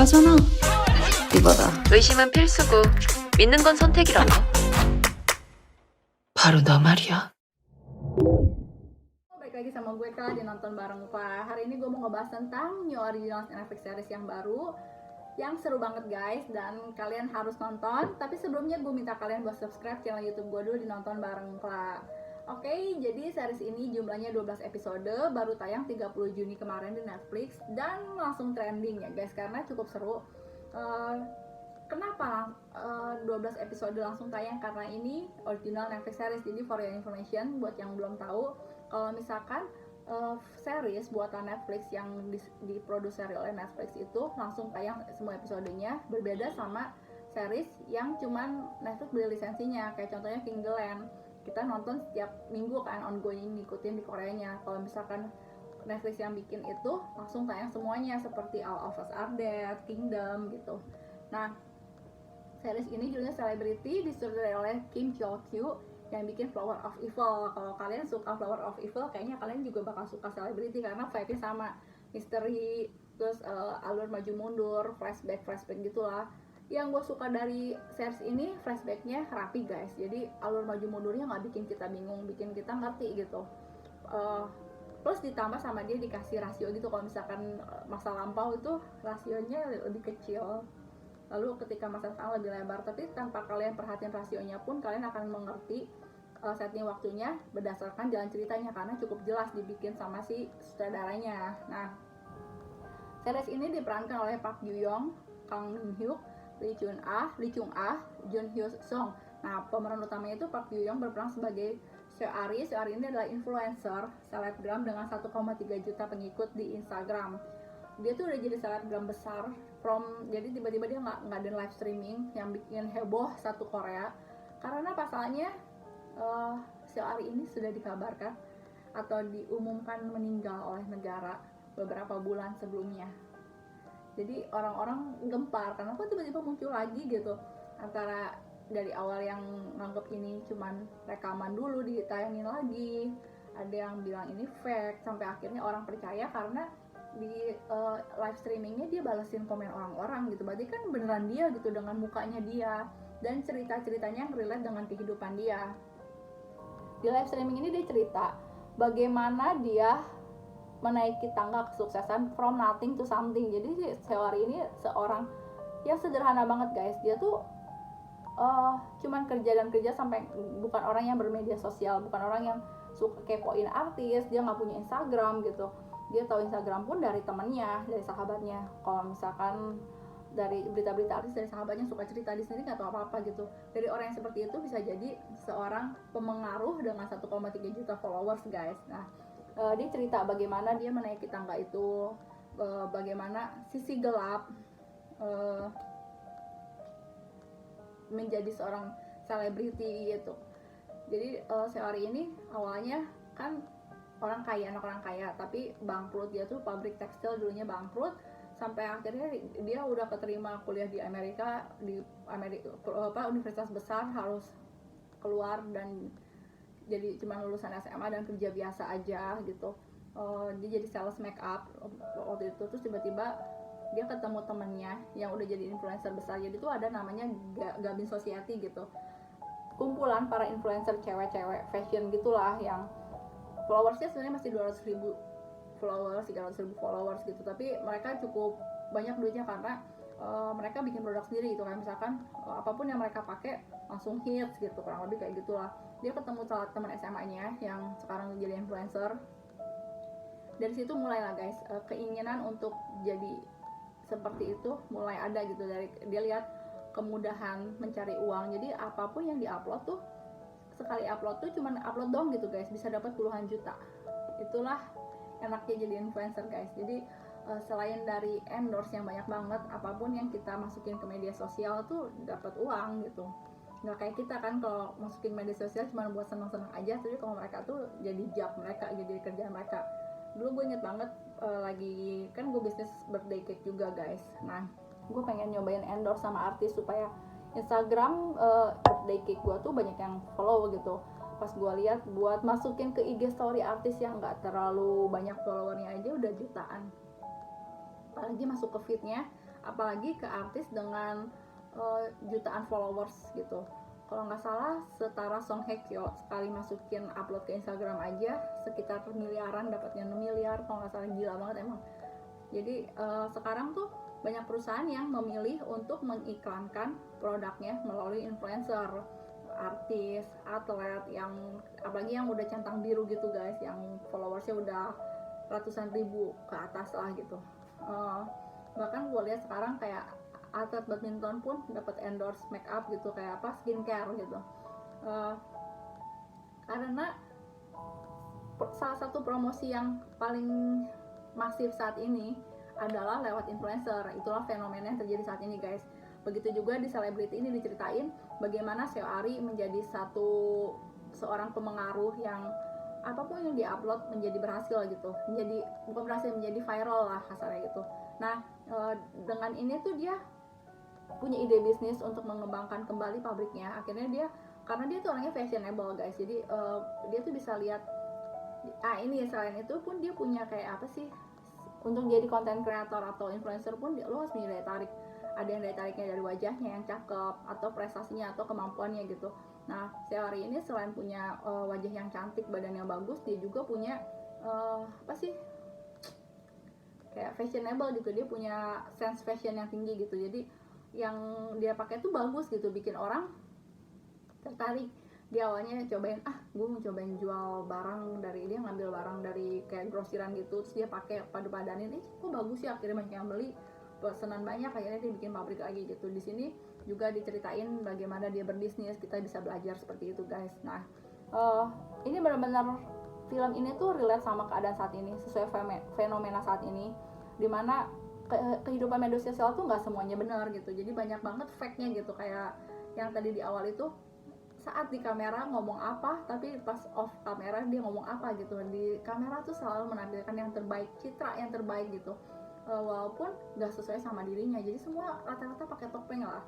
나잖아. 이거다. 의심은 필수고 믿는 건 선택이라고. 바로 너 말이야. Balik lagi sama gue Kak di Nonton Bareng Kak. Hari ini gue mau ngebahas tentang new original Netflix series yang baru, yang seru banget guys, dan kalian harus nonton. Tapi sebelumnya gue minta kalian buat subscribe channel YouTube gue dulu di Nonton Bareng Kak. Oke, jadi series ini jumlahnya 12 episode, baru tayang 30 Juni kemarin di Netflix, dan langsung trending ya guys, karena cukup seru. Kenapa 12 episode langsung tayang? Karena ini original Netflix series. Jadi for your information, buat yang belum tahu, kalau misalkan series buatan Netflix yang diproduksi oleh Netflix itu langsung tayang semua episodenya, berbeda sama series yang cuman Netflix beli lisensinya, kayak contohnya King the Land. Kita nonton setiap minggu kan, ongoing, ngikutin di Koreanya. Kalau misalkan Netflix yang bikin itu langsung tayang semuanya, seperti All of Us Are Dead, Kingdom gitu. Nah, series ini judulnya Celebrity, disutradarai oleh Kim Chol Kyu yang bikin Flower of Evil. Kalau kalian suka Flower of Evil, kayaknya kalian juga bakal suka Celebrity karena vibe-nya sama, misteri, terus alur maju mundur, flashback gitulah. Yang gue suka dari series ini, flashbacknya rapi guys, jadi alur maju mundurnya nggak bikin kita bingung, bikin kita ngerti gitu. Plus ditambah sama dia dikasih rasio gitu, kalau misalkan masa lampau itu rasionya lebih kecil, lalu ketika masa sekarang lebih lebar. Tapi tanpa kalian perhatiin rasionya pun kalian akan mengerti setting waktunya berdasarkan jalan ceritanya, karena cukup jelas dibikin sama si sutradaranya. Nah, series ini diperankan oleh Park Ju Young, Kang Min Hyuk, Lee Chung Ah, Jun Hyo Song. Nah, pemeran utamanya itu Park Ju Young berperan sebagai Seori. Seori ini adalah influencer selebgram dengan 1,3 juta pengikut di Instagram. Dia tuh udah jadi selebgram besar, jadi tiba-tiba dia nggak ada live streaming yang bikin heboh satu Korea, karena pasalnya Seori ini sudah dikabarkan atau diumumkan meninggal oleh negara beberapa bulan sebelumnya. Jadi orang-orang gempar karena kok tiba-tiba muncul lagi gitu. Antara dari awal yang nganggep ini cuman rekaman dulu ditayangin lagi, ada yang bilang ini fake, sampai akhirnya orang percaya karena di live streamingnya dia balesin komen orang-orang gitu. Berarti kan beneran dia gitu, dengan mukanya dia dan cerita-ceritanya yang relate dengan kehidupan dia. Di live streaming ini dia cerita bagaimana dia menaiki tangga kesuksesan from nothing to something. Jadi si Seori ini seorang yang sederhana banget guys. Dia tuh cuman kerja sampai, bukan orang yang bermedia sosial, bukan orang yang suka kepoin artis, dia nggak punya Instagram gitu. Dia tahu Instagram pun dari temennya, dari sahabatnya. Kalau misalkan dari berita-berita artis dari sahabatnya suka cerita, di sini nggak tahu apa-apa gitu. Dari orang yang seperti itu bisa jadi seorang pemengaruh dengan 1,3 juta followers guys. Nah, dia cerita bagaimana dia menaiki tangga itu, bagaimana sisi gelap menjadi seorang selebriti gitu. Jadi Seori ini awalnya kan anak orang kaya, tapi bangkrut. Dia tuh pabrik tekstil dulunya bangkrut, sampai akhirnya dia udah keterima kuliah di Amerika, universitas besar, harus keluar dan jadi cuma lulusan SMA dan kerja biasa aja gitu. Dia jadi sales make up waktu itu. Terus tiba-tiba dia ketemu temennya yang udah jadi influencer besar. Jadi tuh ada namanya Gabin Society gitu, kumpulan para influencer cewek-cewek fashion gitulah, yang followersnya sebenarnya masih 200.000 followers, 300.000 followers gitu, tapi mereka cukup banyak duitnya karena mereka bikin produk sendiri gitu. Kayak misalkan apapun yang mereka pakai langsung hits gitu, kurang lebih kayak gitulah. Dia ketemu salah teman SMA-nya yang sekarang jadi influencer. Dari situ mulailah guys, keinginan untuk jadi seperti itu mulai ada gitu. Dari dia lihat kemudahan mencari uang, jadi apapun yang diupload tuh, sekali upload tuh cuman upload dong gitu guys, bisa dapat puluhan juta. Itulah enaknya jadi influencer guys. Jadi selain dari endorse yang banyak banget, apapun yang kita masukin ke media sosial tuh dapat uang gitu. Nggak kayak kita kan, kalau masukin media sosial cuma buat senang-senang aja, tapi kalau mereka tuh jadi job mereka, jadi kerjaan mereka. Dulu gue inget banget lagi kan gue bisnis birthday cake juga guys. Nah, gue pengen nyobain endorse sama artis supaya Instagram birthday cake gue tuh banyak yang follow gitu. Pas gue lihat buat masukin ke IG story artis yang nggak terlalu banyak followernya aja udah jutaan. Apalagi masuk ke feednya apalagi ke artis dengan jutaan followers gitu. Kalau nggak salah setara Song Hye Kyo sekali masukin upload ke Instagram aja sekitar miliaran, dapatnya 6 miliar kalau nggak salah, gila banget emang. Jadi sekarang tuh banyak perusahaan yang memilih untuk mengiklankan produknya melalui influencer, artis, atlet, yang apalagi yang udah centang biru gitu guys, yang followersnya udah ratusan ribu ke atas lah gitu. Bahkan gue lihat sekarang kayak atlet badminton pun dapat endorse make up gitu, kayak apa, skincare gitu. Karena salah satu promosi yang paling masif saat ini adalah lewat influencer. Itulah fenomena yang terjadi saat ini guys. Begitu juga di selebriti ini diceritain bagaimana Seo Ari menjadi seorang pemengaruh yang apapun yang diupload menjadi berhasil gitu, bukan berhasil, menjadi viral lah kasarnya gitu. Nah dengan ini tuh dia punya ide bisnis untuk mengembangkan kembali pabriknya. Akhirnya karena dia tuh orangnya fashionable guys, jadi dia tuh bisa lihat ini selain itu pun dia punya kayak apa sih, untuk jadi konten kreator atau influencer pun lo harus punya daya tarik. Ada yang daya tariknya dari wajahnya yang cakep, atau prestasinya, atau kemampuannya gitu. Nah Seo Ari ini selain punya wajah yang cantik, badan yang bagus, dia juga punya apa sih, kayak fashionable gitu. Dia punya sense fashion yang tinggi gitu. Jadi yang dia pakai tuh bagus gitu, bikin orang tertarik. Dia awalnya cobain, gue mau cobain jual barang dari, dia ngambil barang dari kayak grosiran gitu, terus dia pakai padu-padanin, kok bagus ya, akhirnya banyak yang beli, pesanan banyak, akhirnya dia bikin pabrik lagi gitu. Di sini juga diceritain bagaimana dia berbisnis, kita bisa belajar seperti itu guys. Nah ini benar-benar film ini tuh relate sama keadaan saat ini, sesuai fenomena saat ini, dimana kehidupan media sosial tuh nggak semuanya benar gitu. Jadi banyak banget fake-nya gitu, kayak yang tadi di awal itu, saat di kamera ngomong apa, tapi pas off kamera dia ngomong apa gitu. Di kamera tuh selalu menampilkan yang terbaik, citra yang terbaik gitu, walaupun nggak sesuai sama dirinya. Jadi semua rata-rata pakai topeng lah,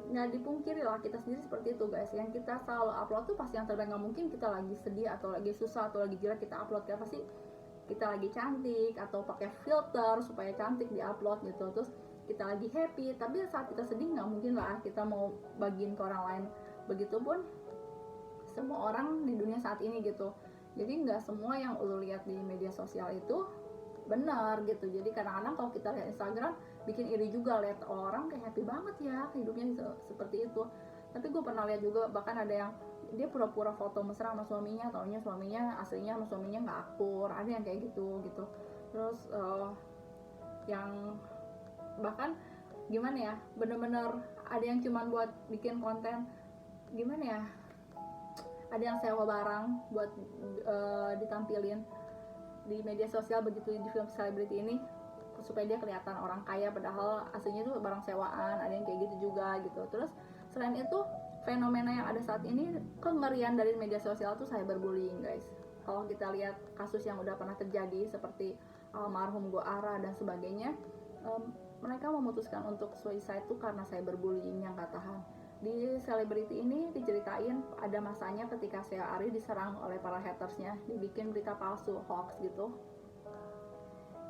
nggak dipungkiri lah, kita sendiri seperti itu guys. Yang kita selalu upload tuh pasti yang terbaik. Nggak mungkin kita lagi sedih atau lagi susah atau lagi jelek kita upload, ya pasti kita lagi cantik atau pakai filter supaya cantik di upload gitu. Terus kita lagi happy, tapi saat kita sedih nggak mungkin lah kita mau bagiin ke orang lain. Begitupun semua orang di dunia saat ini gitu. Jadi nggak semua yang lo lihat di media sosial itu benar gitu. Jadi kadang-kadang kalau kita lihat Instagram bikin iri juga, lihat orang kayak happy banget ya hidupnya seperti itu. Tapi gue pernah lihat juga, bahkan ada yang dia pura-pura foto mesra sama suaminya, taunya suaminya aslinya sama suaminya nggak akur, ada yang kayak gitu. Terus yang bahkan gimana ya, bener-bener ada yang cuman buat bikin konten, gimana ya, ada yang sewa barang buat ditampilin di media sosial begitu di film selebriti ini, supaya dia kelihatan orang kaya padahal aslinya itu barang sewaan. Ada yang kayak gitu juga gitu. Terus selain itu fenomena yang ada saat ini, kengerian dari media sosial tuh cyberbullying guys. Kalau kita lihat kasus yang udah pernah terjadi seperti almarhum Go Ara dan sebagainya, mereka memutuskan untuk suicide tuh karena cyberbullying yang gak tahan. Di selebriti ini diceritain ada masanya ketika Seo Ari diserang oleh para hatersnya, dibikin berita palsu, hoax gitu,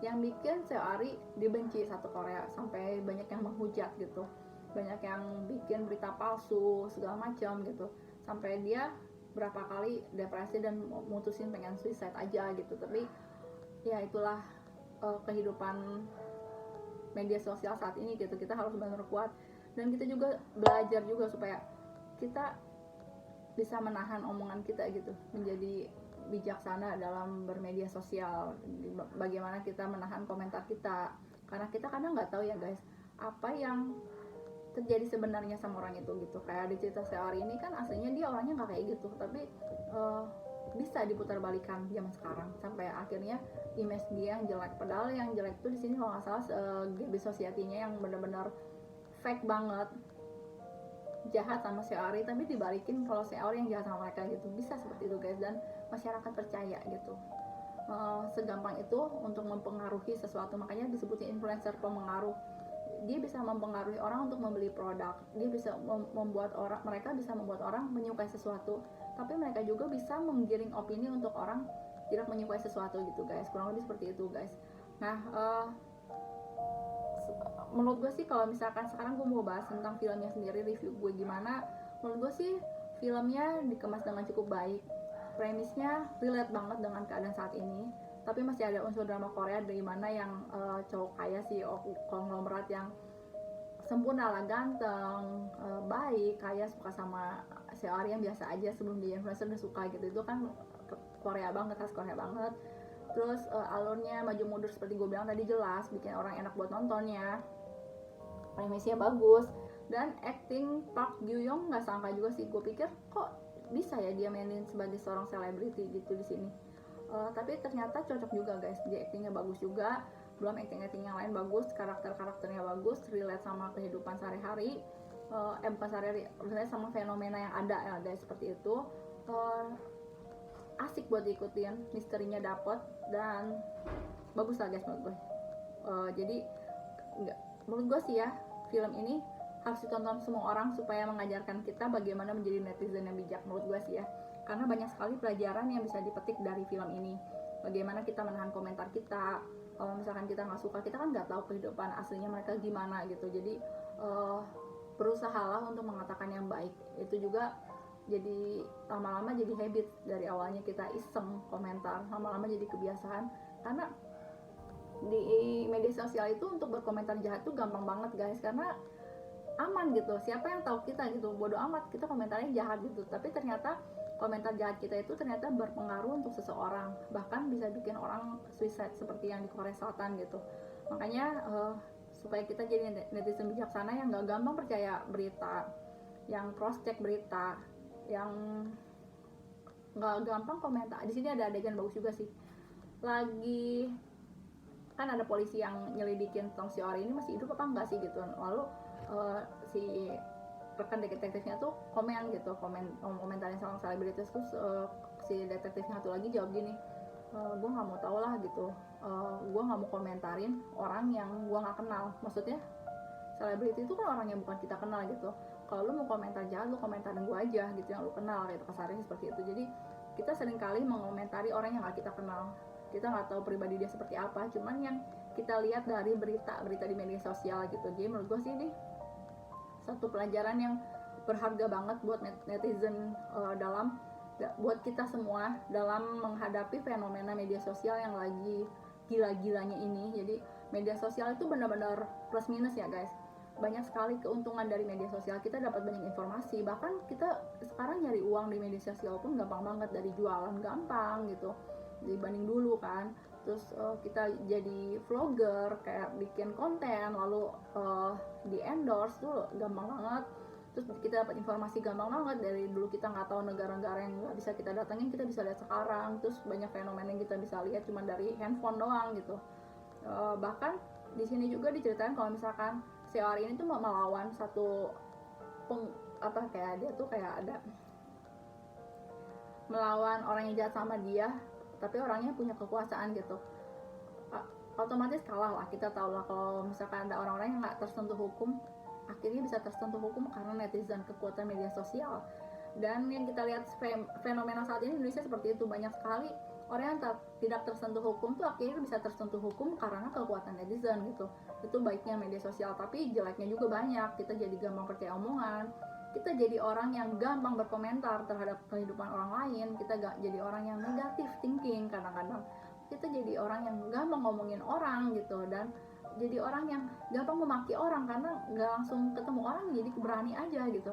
yang bikin Seo Ari dibenci satu Korea, sampai banyak yang menghujat gitu, banyak yang bikin berita palsu segala macam gitu, sampai dia berapa kali depresi dan mutusin pengen suicide aja gitu. Tapi ya itulah kehidupan media sosial saat ini gitu. Kita harus benar-benar kuat, dan kita juga belajar juga supaya kita bisa menahan omongan kita gitu, menjadi bijaksana dalam bermedia sosial. Bagaimana kita menahan komentar kita, karena kita kadang nggak tahu ya guys apa yang terjadi sebenarnya sama orang itu gitu. Kayak di cerita Seo Ari ini kan aslinya dia orangnya nggak kayak gitu, tapi bisa diputar balikan zaman sekarang sampai akhirnya image dia yang jelek. Padahal yang jelek tuh di sini kalau nggak salah GB Society-nya yang benar-benar fake banget, jahat sama Seo Ari, tapi dibalikin kalau Seo Ari yang jahat sama mereka gitu. Bisa seperti itu guys, dan masyarakat percaya gitu. Segampang itu untuk mempengaruhi sesuatu, makanya disebutnya influencer pemengaruh. Dia bisa mempengaruhi orang untuk membeli produk, dia bisa mereka bisa membuat orang menyukai sesuatu, tapi mereka juga bisa menggiring opini untuk orang tidak menyukai sesuatu gitu guys. Kurang lebih seperti itu guys. Nah menurut gue sih kalau misalkan sekarang gue mau bahas tentang filmnya sendiri, review gue gimana, menurut gue sih filmnya dikemas dengan cukup baik, premisnya relate banget dengan keadaan saat ini, tapi masih ada unsur drama Korea dari mana yang cowok kaya si konglomerat yang sempurna lah, ganteng, baik, kaya, suka sama seorang yang biasa aja sebelum dia influencer udah suka gitu. Itu kan Korea banget, khas Korea banget. Terus alurnya maju mundur seperti gue bilang tadi jelas, bikin orang enak buat nontonnya, premisnya bagus, dan acting Park Gyu Young nggak sangka juga sih, gue pikir kok bisa ya dia mainin sebagai seorang selebriti gitu di sini. Tapi ternyata cocok juga guys, dia actingnya bagus juga, belum acting yang lain bagus, karakternya bagus, relate sama kehidupan sehari-hari, bukan sehari-hari, misalnya sama fenomena yang ada ya guys, seperti itu. Asik buat diikutin, misterinya dapet, dan bagus lah guys menurut gue. Jadi menurut gue sih ya, film ini harus ditonton semua orang supaya mengajarkan kita bagaimana menjadi netizen yang bijak, menurut gue sih ya. Karena banyak sekali pelajaran yang bisa dipetik dari film ini. Bagaimana kita menahan komentar kita, kalau misalkan kita nggak suka, kita kan nggak tahu kehidupan aslinya mereka gimana gitu. Jadi berusahalah untuk mengatakan yang baik. Itu juga jadi lama-lama jadi habit. Dari awalnya kita iseng komentar, lama-lama jadi kebiasaan. Karena di media sosial itu untuk berkomentar jahat tuh gampang banget guys, karena aman gitu. Siapa yang tahu kita gitu, bodoh amat kita komentarnya jahat gitu. Tapi ternyata komentar jahat kita itu ternyata berpengaruh untuk seseorang, bahkan bisa bikin orang suicide seperti yang di Korea Selatan gitu. Makanya supaya kita jadi netizen bijaksana yang gak gampang percaya berita, yang cross check berita, yang gak gampang komentar. Di sini ada adegan bagus juga sih, lagi kan ada polisi yang nyelidikin tentang si Ori ini masih hidup apa enggak sih gitu. Lalu si rekan detektifnya tuh komentarin sama selebritis, terus si detektifnya satu lagi jawab gini, gue nggak mau tahu lah gitu, gue nggak mau komentarin orang yang gue nggak kenal. Maksudnya selebriti itu kan orang yang bukan kita kenal gitu. Kalau lu mau komentar jahat, lu komentarin gue aja gitu yang lu kenal gitu, kasarnya seperti itu. Jadi kita seringkali mengomentari orang yang nggak kita kenal, kita nggak tahu pribadi dia seperti apa, cuman yang kita lihat dari berita di media sosial gitu. Jadi menurut gue sih ini satu pelajaran yang berharga banget buat netizen, buat kita semua dalam menghadapi fenomena media sosial yang lagi gila-gilanya ini. Jadi media sosial itu benar-benar plus minus ya guys. Banyak sekali keuntungan dari media sosial, kita dapat banyak informasi, bahkan kita sekarang nyari uang di media sosial pun gampang banget, dari jualan gampang gitu dibanding dulu kan. Terus kita jadi vlogger, kayak bikin konten lalu di endorse tuh gampang banget. Terus kita dapat informasi gampang banget, dari dulu kita nggak tahu negara-negara yang nggak bisa kita datangin, kita bisa lihat sekarang. Terus banyak fenomena yang kita bisa lihat cuma dari handphone doang gitu. Bahkan di sini juga diceritain kalau misalkan si Ori ini tuh mau melawan satu kayak dia tuh kayak ada melawan orang yang jahat sama dia, tapi orangnya punya kekuasaan gitu. Otomatis kalah lah. Kita tahu lah kalau misalkan ada orang-orang yang nggak tersentuh hukum, akhirnya bisa tersentuh hukum karena netizen, kekuatan media sosial. Dan yang kita lihat fenomena saat ini Indonesia seperti itu, banyak sekali orang yang tidak tersentuh hukum tuh akhirnya bisa tersentuh hukum karena kekuatan netizen gitu. Itu baiknya media sosial, tapi jeleknya juga banyak. Kita jadi gampang percaya omongan, kita jadi orang yang gampang berkomentar terhadap kehidupan orang lain, kita jadi orang yang negatif thinking, kadang-kadang kita jadi orang yang gampang ngomongin orang gitu, dan jadi orang yang gampang memaki orang karena nggak langsung ketemu orang jadi berani aja gitu.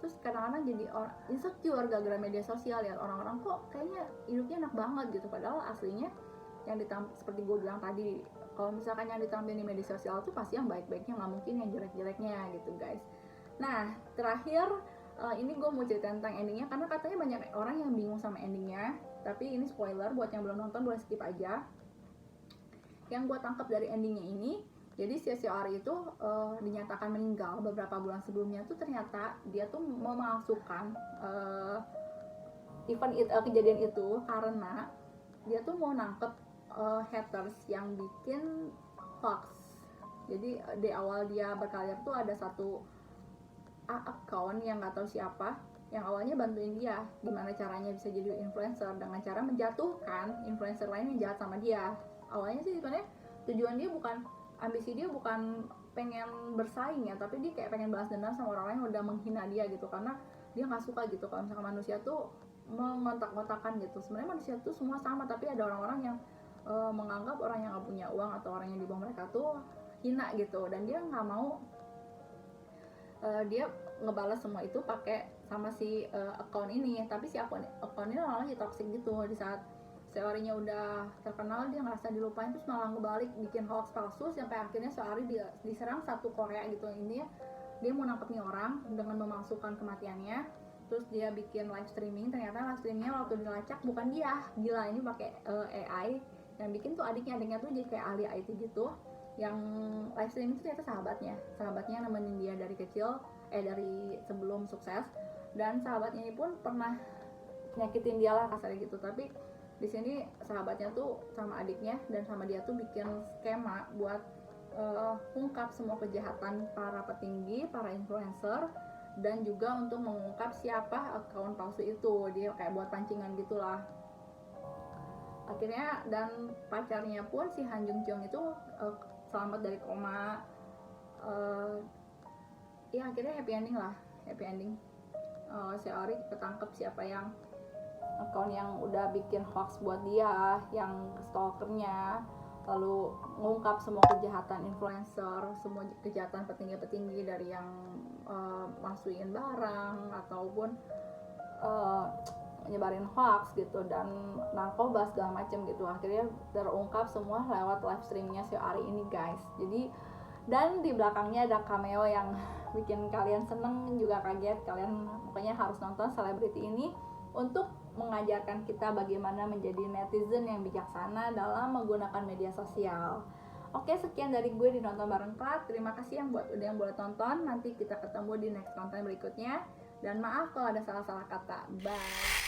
Terus kadang-kadang jadi orang insecure gara-gara media sosial, ya orang-orang kok kayaknya hidupnya enak banget gitu, padahal aslinya yang seperti gue bilang tadi, kalau misalkan yang ditampilin di media sosial tuh pasti yang baik-baiknya, nggak mungkin yang jelek-jeleknya gitu guys. Nah terakhir ini gue mau cerita tentang endingnya, karena katanya banyak orang yang bingung sama endingnya, tapi ini spoiler buat yang belum nonton, boleh skip aja. Yang gue tangkap dari endingnya ini, jadi si Ori itu dinyatakan meninggal beberapa bulan sebelumnya tuh, ternyata dia tuh memalsukan kejadian itu karena dia tuh mau nangkep haters yang bikin hoax. Jadi di awal dia berkarir tuh ada satu account yang nggak tahu siapa, yang awalnya bantuin dia gimana caranya bisa jadi influencer dengan cara menjatuhkan influencer lain yang jahat sama dia. Awalnya sih sebenarnya tujuan dia bukan ambisi dia bukan pengen bersaing ya, tapi dia kayak pengen balas dendam sama orang-orang yang udah menghina dia gitu, karena dia nggak suka gitu kalau misalkan manusia tuh mengontak-kontakan gitu. Sebenarnya manusia tuh semua sama, tapi ada orang-orang yang menganggap orang yang nggak punya uang atau orang yang di bawah mereka tuh hina gitu, dan dia nggak mau dia ngebalas semua itu pakai sama si account ini. Tapi si account ini malah lagi toxic gitu. Di saat Seorinya udah terkenal, dia ngerasa dilupain, terus malah ngebalik bikin hoax palsu sampai akhirnya Seori diserang satu Korea gitu. Ini dia mau nangkep nih orang dengan memalsukan kematiannya, terus dia bikin live streaming. Ternyata live streamingnya waktu dilacak bukan dia, gila, ini pakai AI yang bikin tuh adiknya tuh jadi kayak ahli IT gitu. Yang live streaming itu ternyata sahabatnya nemenin dia dari kecil, dari sebelum sukses, dan sahabatnya ini pun pernah nyakitin dia lah kasarnya gitu. Tapi di sini sahabatnya tuh sama adiknya dan sama dia tuh bikin skema buat ungkap semua kejahatan para petinggi, para influencer, dan juga untuk mengungkap siapa akun palsu itu. Dia kayak buat pancingan gitulah. Akhirnya, dan pacarnya pun si Han Jung Jeong itu selamat dari koma. Ya akhirnya happy ending. Seori ketangkep siapa yang akun yang udah bikin hoax buat dia, yang stalkernya, lalu ngungkap semua kejahatan influencer, semua kejahatan petinggi-petinggi dari yang masukin barang ataupun nyebarin hoax gitu dan narkoba segala macem gitu. Akhirnya terungkap semua lewat live streamingnya Seori ini guys. Jadi, dan di belakangnya ada cameo yang bikin kalian seneng juga kaget. Kalian pokoknya harus nonton Celebrity ini untuk mengajarkan kita bagaimana menjadi netizen yang bijaksana dalam menggunakan media sosial. Oke, sekian dari gue di Nonton Bareng Klat. Terima kasih yang boleh tonton. Nanti kita ketemu di next konten berikutnya. Dan maaf kalau ada salah-salah kata. Bye.